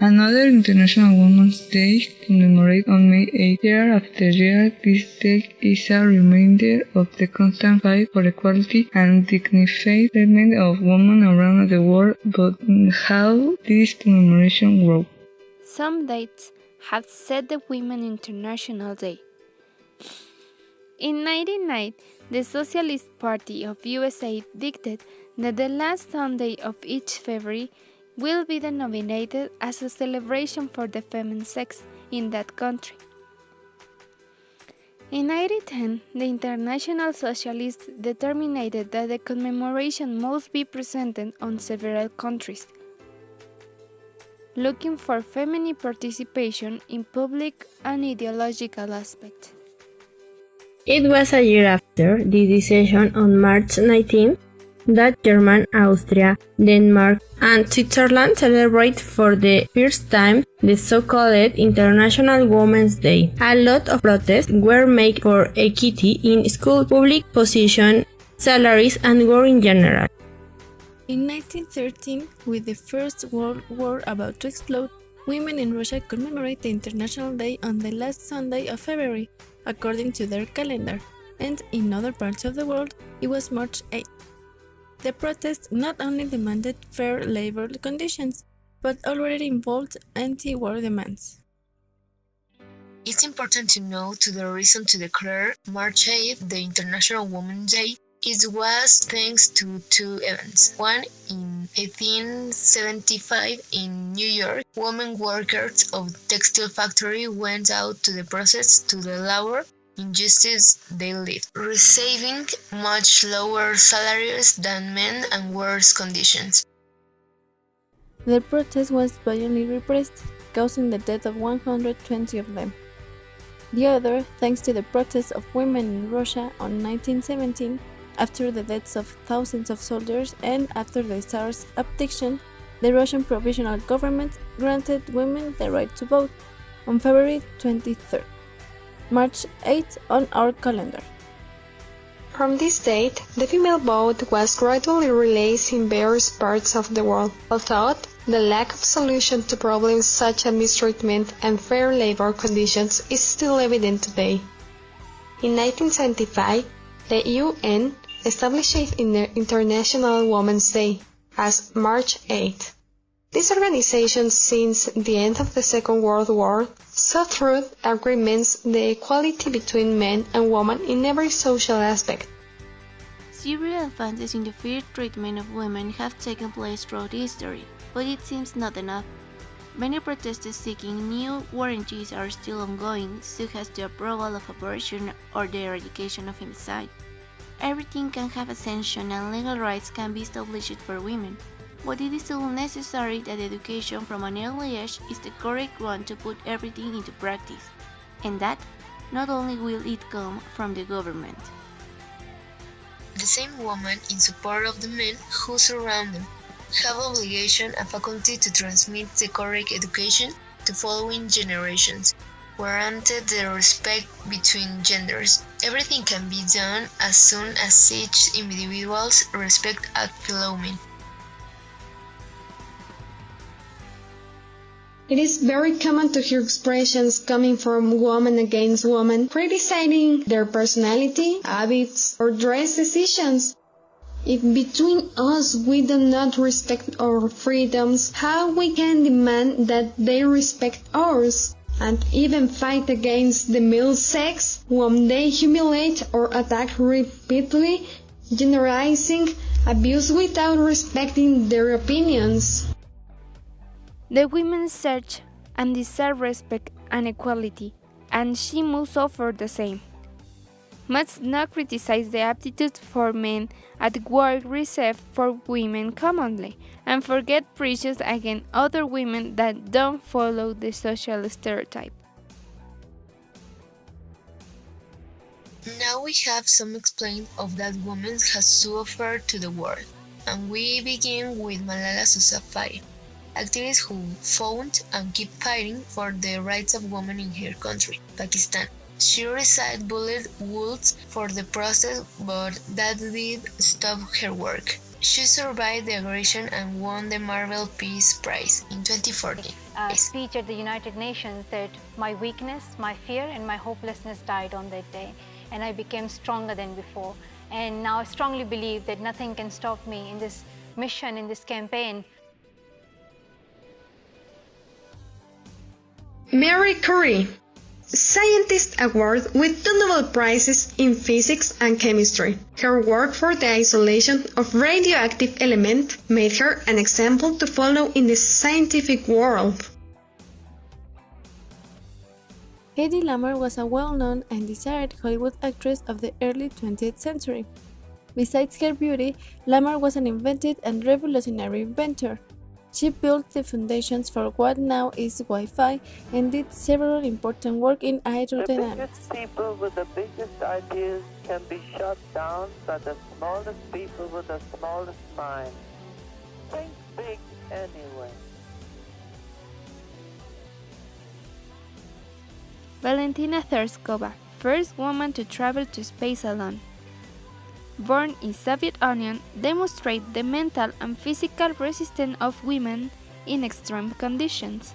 Another International Women's Day commemorated on May 8. Year after year, this day is a reminder of the constant fight for equality and dignified treatment of women around the world, but how this commemoration grows. Some dates have set the Women's International Day. In 1909, the Socialist Party of USA dictated that the last Sunday of each February will be denominated as a celebration for the feminine sex in that country. In 1910, the International Socialists determined that the commemoration must be presented on several countries, looking for feminine participation in public and ideological aspects. It was a year after the decision on March 19 that Germany, Austria, Denmark, and Switzerland celebrate for the first time the so-called International Women's Day. A lot of protests were made for equity in school, public position, salaries, and war in general. In 1913, with the First World War about to explode, women in Russia commemorate the International Day on the last Sunday of February, according to their calendar, and in other parts of the world, it was March 8. The protest not only demanded fair labor conditions, but already involved anti-war demands. It's important to note the reason to declare March 8th the International Women's Day. It was thanks to two events. One, in 1875 in New York, women workers of textile factory went out to the protest to the labor injustice they lived, receiving much lower salaries than men and worse conditions. The protest was violently repressed, causing the death of 120 of them. The other, thanks to the protests of women in Russia on 1917, after the deaths of thousands of soldiers and after the Tsar's abdication, the Russian Provisional Government granted women the right to vote on February 23rd. March 8 on our calendar. From this date, the female vote was gradually released in various parts of the world, although the lack of solution to problems such as mistreatment and fair labor conditions is still evident today. In 1975, the UN established the International Women's Day as March 8. This organization, since the end of the Second World War, saw through agreements the equality between men and women in every social aspect. Several advances in the fair treatment of women have taken place throughout history, but it seems not enough. Many protests seeking new warranties are still ongoing, such as the approval of abortion or the eradication of femicide. Everything can have ascension and legal rights can be established for women, but it is still necessary that education from an early age is the correct one to put everything into practice, and that not only will it come from the government. The same women in support of the men who surround them have obligation and faculty to transmit the correct education to following generations, warranted the respect between genders. Everything can be done as soon as each individuals respect a fellow man. It is very common to hear expressions coming from women against women, criticizing their personality, habits, or dress decisions. If between us we do not respect our freedoms, how we can demand that they respect ours, and even fight against the male sex, whom they humiliate or attack repeatedly, generalizing abuse without respecting their opinions. The women search and desire respect and equality, and she must offer the same. Must not criticize the aptitude for men at work reserved for women commonly, and forget prejudice against other women that don't follow the social stereotype. Now we have some explained of that woman has to offer to the world, and we begin with Malala Yousafzai, activist who fought and keep fighting for the rights of women in her country, Pakistan. She received bullet wounds for the process, but that did stop her work. She survived the aggression and won the Nobel Peace Prize in 2014. A speech at the United Nations that my weakness, my fear, and my hopelessness died on that day, and I became stronger than before. And now I strongly believe that nothing can stop me in this mission, in this campaign. Marie Curie, scientist awarded with 2 Nobel Prizes in physics and chemistry. Her work for the isolation of radioactive elements made her an example to follow in the scientific world. Hedy Lamarr was a well-known and desired Hollywood actress of the early 20th century. Besides her beauty, Lamarr was an inventive and revolutionary inventor. She built the foundations for what now is Wi-Fi and did several important work in aerodynamics. The biggest people with the biggest ideas can be shot down by the smallest people with the smallest mind. Think big anyway. Valentina Tereskova, first woman to travel to space alone. Born in Soviet Union, demonstrate the mental and physical resistance of women in extreme conditions.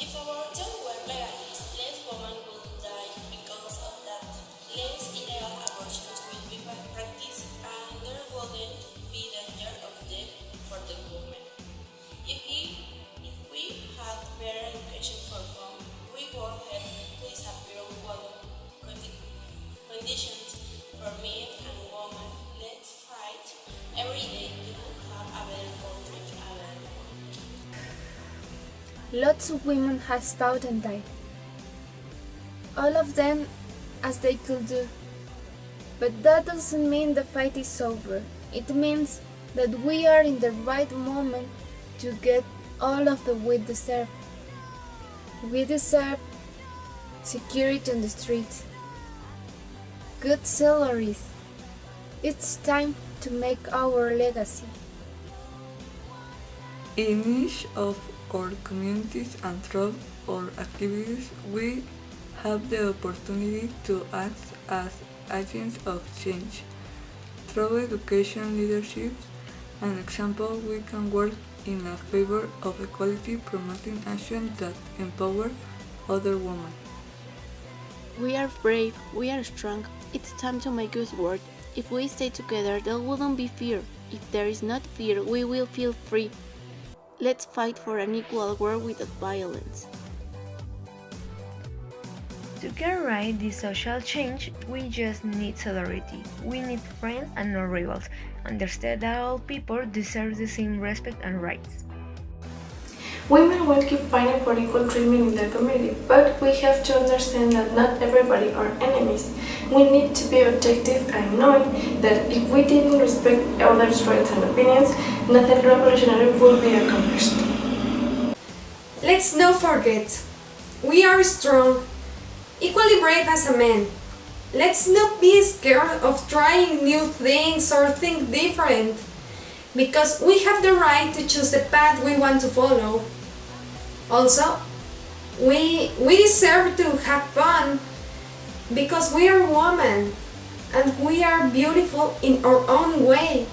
If abortion were legalized, less women would die because of that. Less illegal abortions will be practiced and there wouldn't be danger of death for the women. If we had better education for women, we would have to disappear well conditions for men and women. Let's fight every day to have a better country to live in. Lots of women has fought and died. All of them as they could do. But that doesn't mean the fight is over. It means that we are in the right moment to get all of the we deserve. We deserve security on the streets, good salaries. It's time to make our legacy. In each of our communities and through our activities, we have the opportunity to act as agents of change. Through education, leadership, and example, we can work in a favor of equality, promoting action that empower other women. We are brave, we are strong. It's time to make us work. If we stay together, there wouldn't be fear. If there is not fear, we will feel free. Let's fight for an equal world without violence. To get right this social change, we just need solidarity. We need friends and not rivals. Understand that all people deserve the same respect and rights. Women will keep fighting for equal treatment in their community, but we have to understand that not everybody are enemies. We need to be objective and knowing that if we didn't respect others' rights and opinions, nothing revolutionary will be accomplished. Let's not forget, we are strong, equally brave as a man. Let's not be scared of trying new things or think different, because we have the right to choose the path we want to follow. Also, we deserve to have fun, because we are women and we are beautiful in our own way.